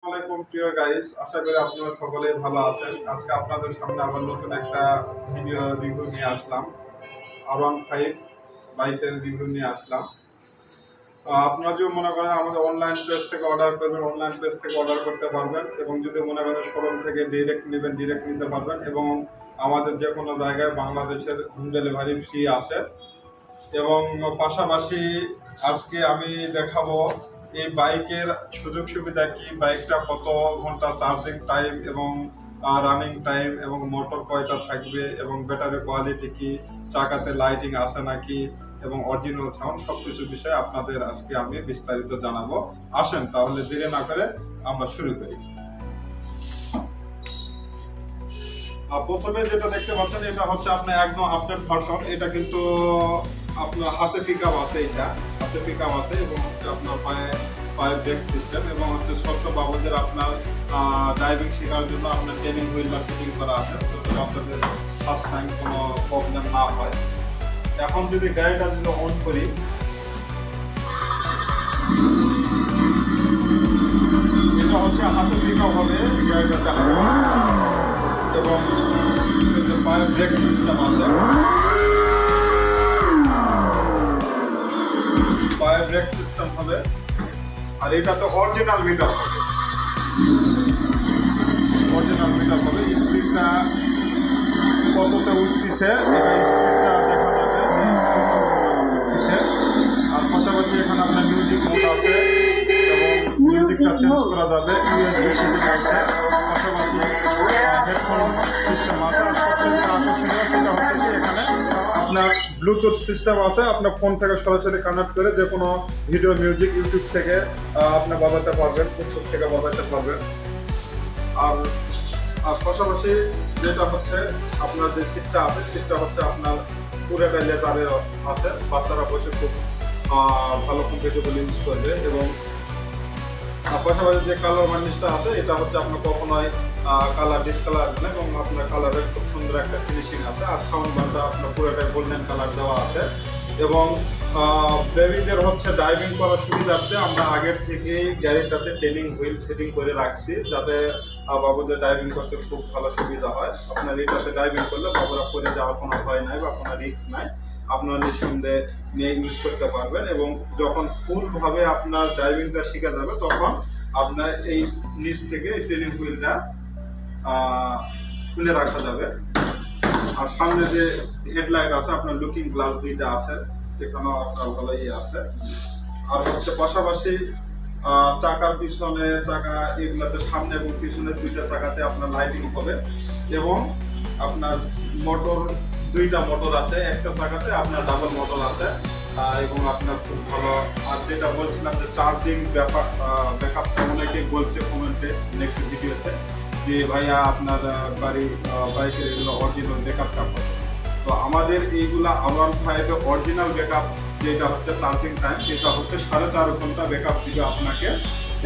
আসসালামাইকুম প্রিয় গাইস, আশা করি আপনারা সকলেই ভালো আছেন। আজকে আপনাদের সামনে আবার নতুন একটা ভিডিও রিভিউ নিয়ে আসলাম। R15 বাইকের রিভিউ নিয়ে আসলাম। তো আপনারা যদি মনে করেন আমাদের অনলাইন পেজ থেকে অর্ডার করবেন, অনলাইন পেজ থেকে অর্ডার করতে পারবেন, এবং যদি মনে করেন শোরুম থেকে ডিরেক্ট নেবেন, ডিরেক্ট নিতে পারবেন, এবং আমাদের যে কোনো জায়গায় বাংলাদেশের হোম ডেলিভারি ফ্রি আছে। এবং পাশাপাশি আজকে আমি দেখাবো এই বাইকের সুযোগ সুবিধা কি, বাইকটা কত ঘন্টা চার্জিং টাইম এবং রানিং টাইম, এবং মোটর কয়টা থাকবে, এবং ব্যাটারি কোয়ালিটি কি, চাকাতে লাইটিং আছে নাকি, এবং অরিজিনাল সাউন্ড, সবকিছু বিষয়ে আপনাদের আজকে আমি বিস্তারিত জানাবো। আসেন তাহলে দেরি না করে আমরা শুরু করি। প্রথমে যেটা দেখতে পাচ্ছেন এটা হচ্ছে আপনার একদম আপডেট ভার্সন। এটা কিন্তু আপনার হাতে পিক আপ আছে, এটা হাতে পিক আপ আছে, এবং হচ্ছে আপনার পায়ে ব্রেক সিস্টেম, এবং হচ্ছে ছোট্ট বাবুদের আপনার ড্রাইভিং শেখার জন্য আপনার ট্রেনিং হুইল বা সেটিং করা আছে, যাতে আপনাদের ফার্স্ট টাইম কোনো প্রবলেম না হয়। এখন যদি গাড়িটা যদি অন করি, এটা হচ্ছে হাতে পিক আপ হবে গাড়িটা চালানো, এবং পায়ে ব্রেক সিস্টেম আছে, পায়ে ব্রেক সিস্টেম হবে। আর এটা তো অরিজিনাল মিটার হবে, অরিজিনাল মিটার হবে। স্পিডটা কতটা উঠতেছে এটা স্পিডটা দেখা যাবে, উঠতেছে। আর পাশাপাশি এখানে আপনার মিউজিক মোড আছে, এবং মিউজিকটা চেঞ্জ করা যাবে, ইউএসবি সেটিং আছে, পাশাপাশি হেডফোন সিস্টেম আছে। আর সবচেয়ে আকর্ষণীয় সেটা হচ্ছে যে এখানে আপনার ব্লুটুথ সিস্টেম আছে, আপনার ফোন থেকে সরাসরি কানেক্ট করে যে কোনো ভিডিও, মিউজিক ইউটিউব থেকে আপনি বাজাতে পারবেন, ইউটিউব থেকে বাজাতে পারবেন। আর পাশাপাশি যেটা হচ্ছে আপনার যে সিটটা আছে, সিটটা হচ্ছে আপনার পুরোটা লেদারের আছে, বাচ্চারা বসে খুব ভালো কমফোর্টেবল ইউজ করবে। এবং পাশাপাশি যে কালার মার্নিশটা আছে এটা হচ্ছে আপনার কখনোই কালার ডিসকালার আসবে না, এবং আপনার কালারের খুব সুন্দর একটা ফিনিশিং আছে। আর সাউন্ড বারটা আপনার পুরোটাই গোল্ডেন কালার দেওয়া আছে। এবং বেবিদের হচ্ছে ড্রাইভিং করার সুবিধার্থে আমরা আগের থেকেই গাড়িটাতে ট্রেনিং হুইল সেটিং করে রাখছি, যাতে বাবুদের ড্রাইভিং করতে খুব ভালো সুবিধা হয়। আপনার এটাতে ড্রাইভিং করলে বাবুরা পড়ে যাওয়ার কোনো ভয় নাই বা কোনো রিস্ক নাই, আপনার নিঃসন্দেহে নিয়ে ইউজ করতে পারবেন। এবং যখন ফুলভাবে আপনার ড্রাইভিংটা শিখে যাবে তখন আপনার এই নিচ থেকে এই ট্রেনিং হুইলটা খুলে রাখা যাবে। আর সামনে যে হেডলাইট আছে, আপনার লুকিং গ্লাস দুইটা আছে, এখানেও আপনার ভালো আছে। আর হচ্ছে পাশাপাশি চাকার পিছনে চাকা এগুলাতে সামনে এবং পিছনে দুইটা চাকাতে আপনার লাইটিং হবে। এবং আপনার মোটর দুইটা মোটর আছে, একটা চাকাতে আপনার ডাবল মোটর আছে। এবং আপনার খুব ভালো। আর যেটা বলছিলাম যে চার্জিং ব্যাকআপটা অনেকে বলছে কমেন্টে নেক্সট ভিডিওতে যে ভাইয়া আপনার বাইকের এগুলো অরিজিনাল ব্যাকআপটা কত। তো আমাদের এইগুলা R15 অরিজিনাল ব্যাকআপ যেটা হচ্ছে চার্জিং টাইম, এটা হচ্ছে 4.5 ঘন্টা ব্যাকআপ দিবে আপনাকে।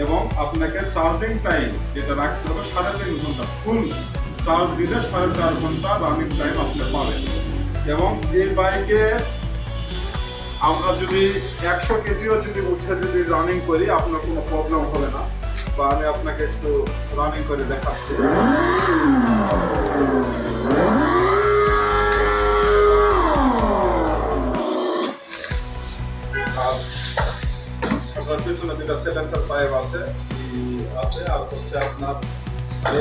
এবং আপনাকে চার্জিং টাইম যেটা রাখতে হবে 3.5 ঘন্টা, ফুল চার্জ দিলে 4.5 ঘন্টা রানিং টাইম আপনি পাবেন। এবং এই বাইকে আমরা যদি 100 কেজিও যদি উঠে যদি রানিং করি আপনার কোনো প্রবলেম হবে না। বা আমি আপনাকে একটু রানিং করে দেখাচ্ছি। আপনার পিছনে যেটা সেলেন্সার পাইপ আছে আর হচ্ছে আপনার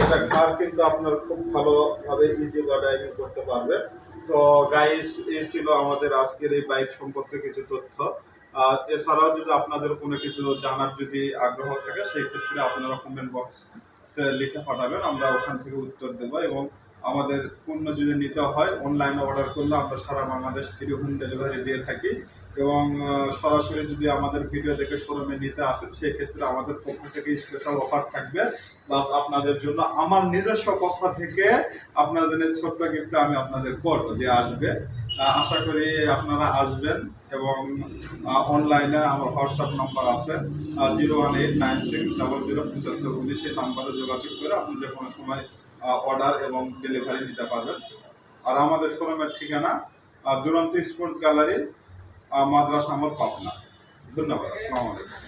এটা কার কিন্তু আপনার খুব ভালোভাবে ইজি বা ড্রাইভিং করতে পারবে। তো গাইস, এই ছিল আমাদের আজকের এই বাইক সম্পর্কে কিছু তথ্য। এছাড়াও যদি আপনাদের কোনো কিছু জানার যদি আগ্রহ থাকে সেই ক্ষেত্রে আপনারা কমেন্ট বক্স লিখে পাঠাবেন, আমরা ওখান থেকে উত্তর দেবো। এবং আমাদের পণ্য যদি নিতে হয় অনলাইনে অর্ডার করলে আমরা সারা বাংলাদেশ ফ্রি হোম ডেলিভারি দিয়ে থাকি। এবং সরাসরি যদি আমাদের ভিডিও দেখে শোরুমে নিতে আসেন সেই ক্ষেত্রে আমাদের পক্ষ থেকে স্পেশাল অফার থাকবে। প্লাস আপনাদের জন্য আমার নিজস্ব পক্ষ থেকে আপনাদের ছোট্ট গিফট আমি আপনাদের করব যে আসবে। আশা করি আপনারা আসবেন। এবং অনলাইনে আমার হোয়াটসঅ্যাপ নাম্বার আছে 01896007519, সেই নাম্বারে যোগাযোগ করে আপনি যে কোনো সময় অর্ডার এবং ডেলিভারি নিতে পারবেন। আর আমাদের শোরুমের ঠিকানা দুরন্ত স্পোর্টস গ্যালারি, মাদ্রাসা মোড়, পাবনা। ধন্যবাদ। আসসালামু আলাইকুম।